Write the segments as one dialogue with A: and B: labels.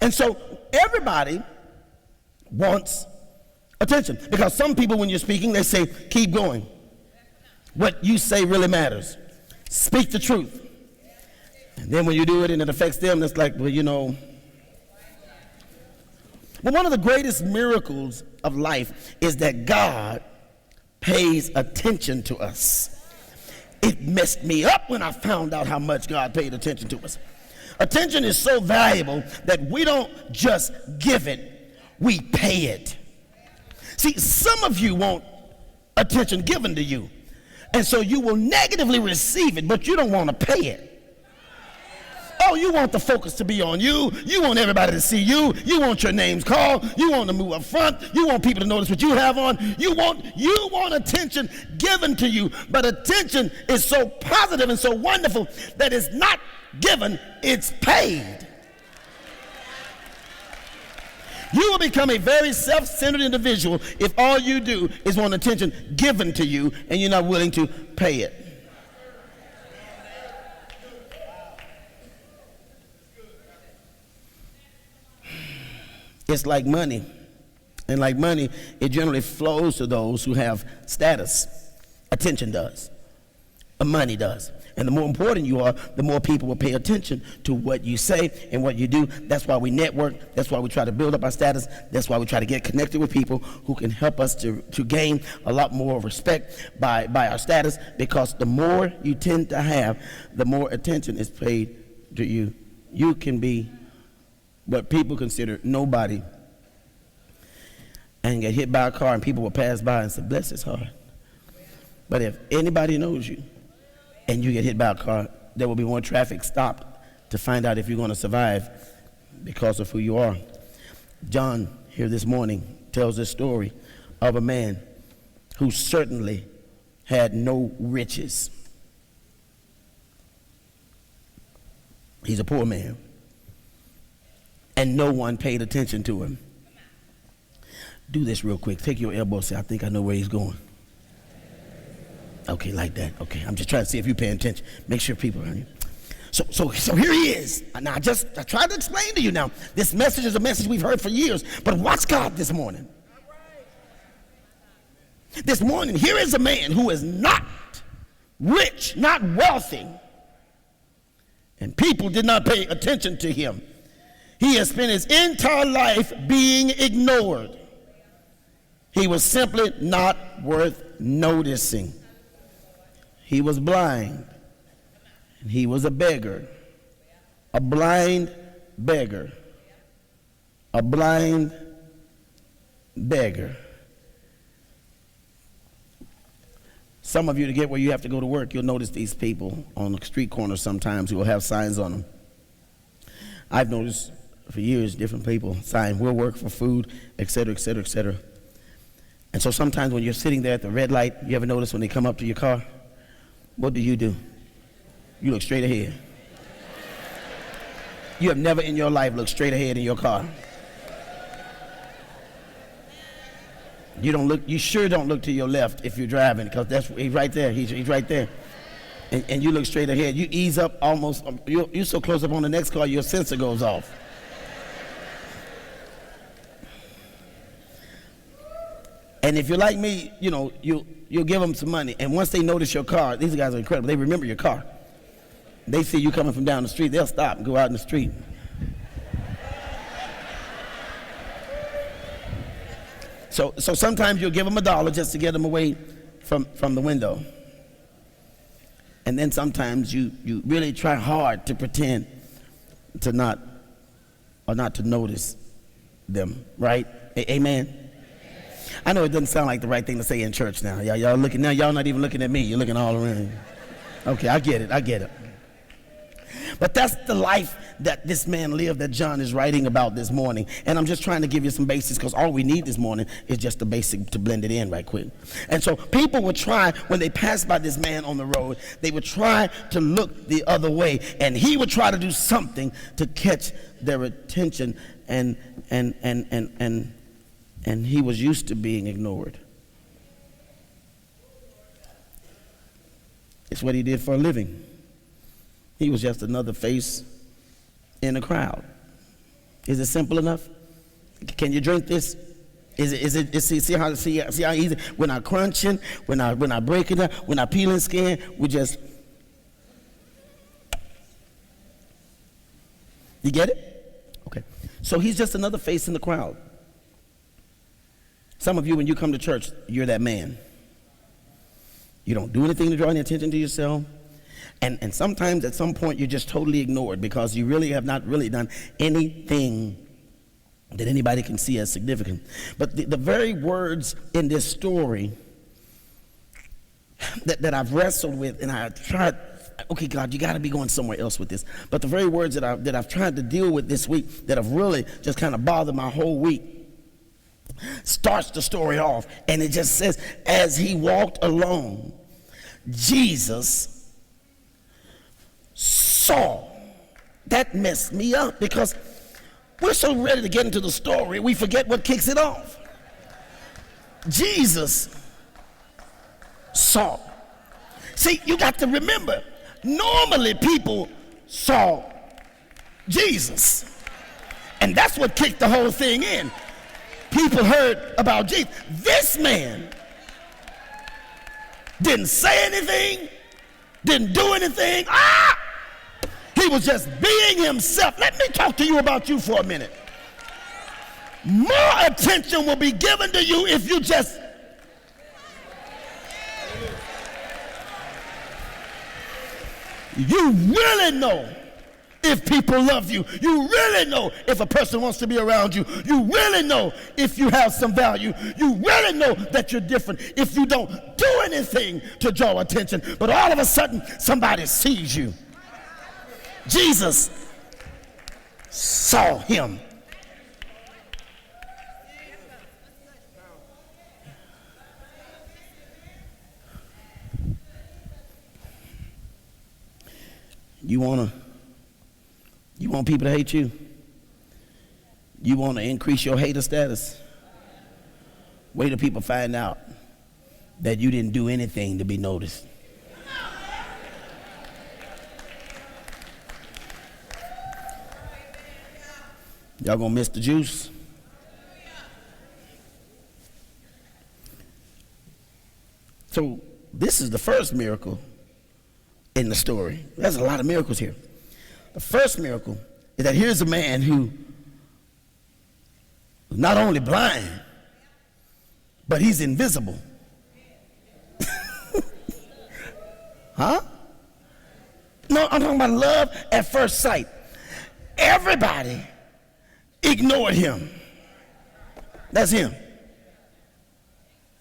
A: And so everybody wants attention, because some people, when you're speaking, they say, keep going. What you say really matters. Speak the truth. And then when you do it and it affects them, it's like, well, you know. But one of the greatest miracles of life is that God pays attention to us. It messed me up when I found out how much God paid attention to us. Attention is so valuable that we don't just give it, we pay it. See, some of you want attention given to you, and so you will negatively receive it, but you don't want to pay it. Oh, you want the focus to be on you. You want everybody to see you. You want your names called. You want to move up front. You want people to notice what you have on. You want attention given to you. But attention is so positive and so wonderful that it's not given, it's paid. You will become a very self-centered individual if all you do is want attention given to you and you're not willing to pay it. It's like money. And like money, it generally flows to those who have status. Attention does. Money does. And the more important you are, the more people will pay attention to what you say and what you do. That's why we network. That's why we try to build up our status. That's why we try to get connected with people who can help us to gain a lot more respect by our status, because the more you tend to have, the more attention is paid to you. You can be what people consider nobody and get hit by a car, and people will pass by and say, bless his heart. But if anybody knows you and you get hit by a car, there will be more traffic stopped to find out if you're going to survive because of who you are. John, here this morning, tells this story of a man who certainly had no riches. He's a poor man, and no one paid attention to him. Do this real quick. Take your elbow. Say, I think I know where he's going. Okay, like that. Okay, I'm just trying to see if you're paying attention. Make sure people are hearing you. So here he is. Now, I tried to explain to you now. This message is a message we've heard for years, but watch God this morning. This morning, here is a man who is not rich, not wealthy, and people did not pay attention to him. He has spent his entire life being ignored. He was simply not worth noticing. He was blind, and he was a beggar, a blind beggar, a blind beggar. Some of you, to get where you have to go to work, you'll notice these people on the street corners sometimes who will have signs on them. I've noticed for years different people sign, we'll work for food, et cetera, et cetera, et cetera. And so sometimes when you're sitting there at the red light, you ever notice when they come up to your car, what do? You look straight ahead. You have never in your life looked straight ahead in your car. You sure don't look to your left if you're driving, because he's right there. He's right there. And you look straight ahead. You ease up almost, you're so close up on the next car, your sensor goes off. And if you're like me, you'll give them some money. And once they notice your car, these guys are incredible. They remember your car. They see you coming from down the street, they'll stop and go out in the street. So sometimes you'll give them $1 just to get them away from the window. And then sometimes you really try hard to pretend to not to notice them, right? Amen? I know it doesn't sound like the right thing to say in church now. Y'all looking now, y'all not even looking at me, you're looking all around. Okay, I get it. But that's the life that this man lived that John is writing about this morning. And I'm just trying to give you some basics, because all we need this morning is just the basic to blend it in right quick. And so people would try, when they passed by this man on the road, they would try to look the other way, and he would try to do something to catch their attention, and he was used to being ignored. It's what he did for a living. He was just another face in a crowd. Is it simple enough? Can you drink this? See how easy? We're not crunching, we're not breaking it, we're not peeling skin, we just. You get it? Okay. So he's just another face in the crowd. Some of you, when you come to church, you're that man. You don't do anything to draw any attention to yourself. And sometimes at some point you're just totally ignored because you really have not really done anything that anybody can see as significant. But the very words in this story that I've wrestled with, and I tried, okay, God, you got to be going somewhere else with this. But the very words that I've tried to deal with this week that have really just kind of bothered my whole week starts the story off. And it just says, as he walked along, Jesus saw. That messed me up because we're so ready to get into the story, we forget what kicks it off. Jesus saw. See, you got to remember, normally people saw Jesus. And that's what kicked the whole thing in. People heard about Jesus. This man didn't say anything, didn't do anything. He was just being himself. Let me talk to you about you for a minute. More attention will be given to you if you just. You really know if people love you. You really know if a person wants to be around you. You really know if you have some value. You really know that you're different if you don't do anything to draw attention. But all of a sudden, somebody sees you. Jesus saw him. You want people to hate you? You want to increase your hater status? Wait till people find out that you didn't do anything to be noticed. Y'all gonna miss the juice? So this is the first miracle in the story. There's a lot of miracles here. The first miracle is that here's a man who was not only blind, but he's invisible. Huh? No, I'm talking about love at first sight. Everybody ignored him. That's him.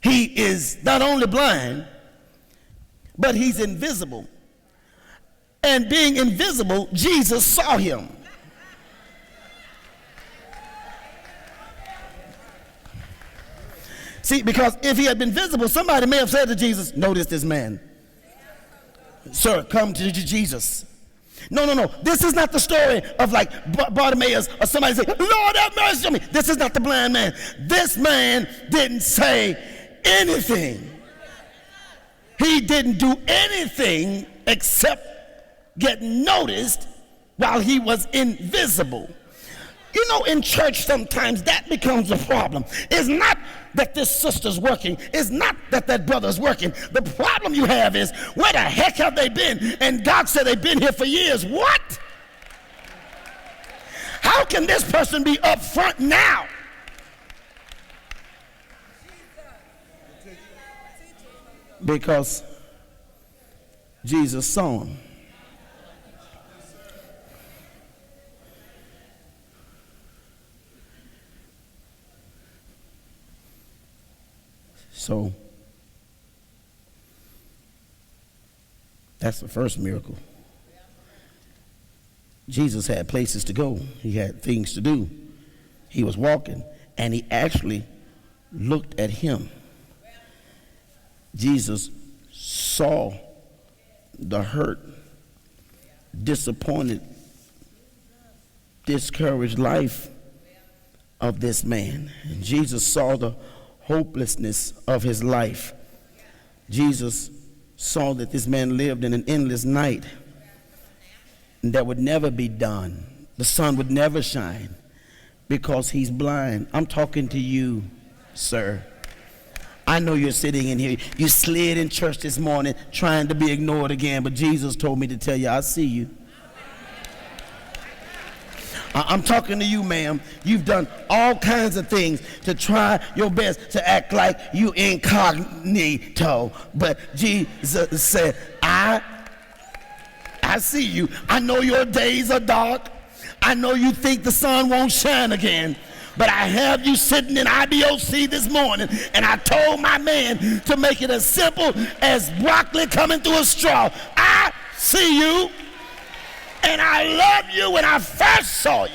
A: He is not only blind, but he's invisible. And being invisible, Jesus saw him. See, because if he had been visible, somebody may have said to Jesus, notice this man. Sir, come to Jesus. No. This is not the story of like Bartimaeus or somebody say, Lord have mercy on me. This is not the blind man. This man didn't say anything. He didn't do anything except get noticed while he was invisible. You know, in church sometimes that becomes a problem. It's not that this sister's working. It's not that that brother's working. The problem you have is, where the heck have they been? And God said they've been here for years. What? How can this person be up front now? Because Jesus saw him. So that's the first miracle. Jesus had places to go. He had things to do. He was walking, and he actually looked at him. Jesus saw the hurt, disappointed, discouraged life of this man. And Jesus saw the hopelessness of his life. Jesus saw that this man lived in an endless night that would never be done. The sun would never shine. because he's blind. I'm talking to you, sir. I know you're sitting in here. You slid in church this morning trying to be ignored again, but Jesus told me to tell you, I see you. I'm talking to you, ma'am. You've done all kinds of things to try your best to act like you incognito. But Jesus said, I see you. I know your days are dark. I know you think the sun won't shine again. But I have you sitting in IBOC this morning, and I told my man to make it as simple as broccoli coming through a straw. I see you. And I loved you when I first saw you.